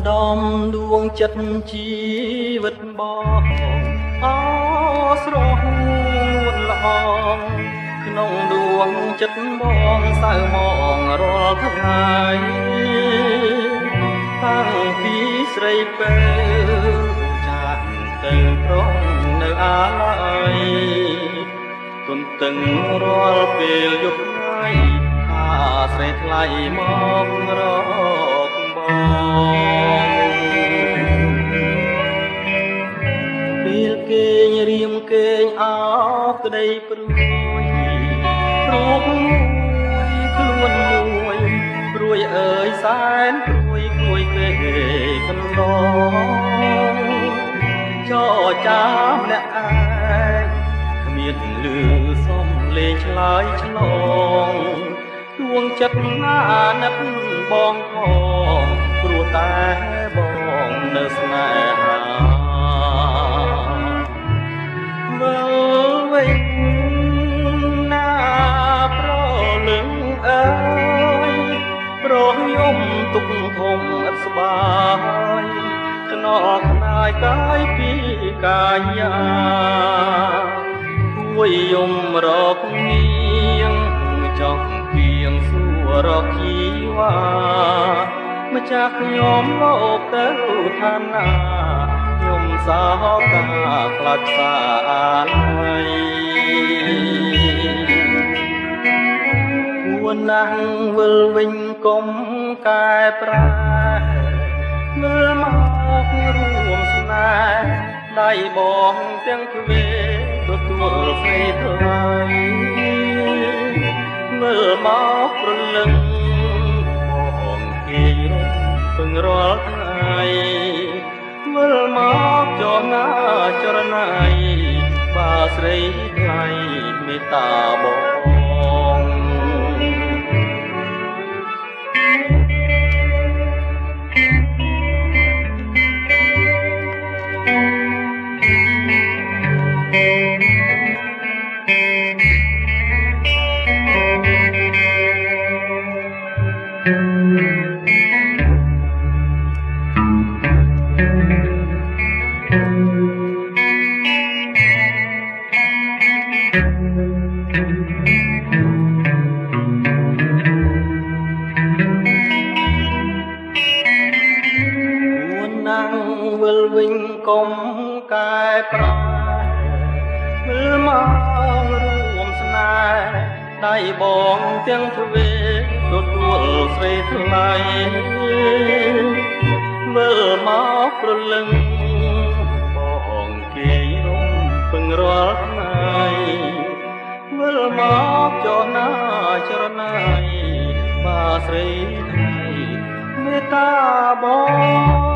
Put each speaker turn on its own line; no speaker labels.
ដំដួងចិត្តជីវិតបងអស្រស់នួនល្អក្នុងដួងចិត្តបងសៅមករាល់ថ្ងៃតាំងពីស្រីពេលចាស់ទៅប្រុងនៅអាឡ័យទន្ទឹងរាល់ពេលយប់ថ្ងៃអាស្រ័យថ្លៃមករកពេលគេងរៀមគេងអោក្តីព្រួយរូបមួយខ្លួនមួយព្រួយអើយសែនព្រួយព្រួយពេកកន្លងចោចាំអ្នកឯងគ្មានលឺសំលេងឆ្លើយឆ្លងដួងចិត្តណាណិតបងផងព្រោះតែបងនៅស្នេហាមើលវិញណាប្រលឹងអើយប្រយំទុកធំឥតស្បាយខ្នល់ខ្នាយកាយពីកាយាជួយយំរកនាងចង់ពីងសួររកជីវ៉ាម្ចាស់ខ្ញុំលោកទៅឋានណាខ្ញុំសោកាខ្លាចសាឡៃគួរណាស់វិលវិញកុំកែប្រែមើលមករួមស្នេហ៍ដៃបងទាំងទ្វេទទួលស្រីថ្លៃមើលមកព្រលឹងបងគេរំពឹងរាល់ថ្ងៃមើលមកចរណាចរណៃបាស្រីថ្លៃមេត្តាបងវិលវិញកុំកែប្រែមើលមករួមស្នេហ៍ដៃបងទាំងទ្វេទទួលស្រីថ្លៃមើលមកព្រលឹងបងគេរំពឹងរាល់ថ្ងៃមើលមកចរណាចរណៃបាស្រីថ្លៃមេត្តាបង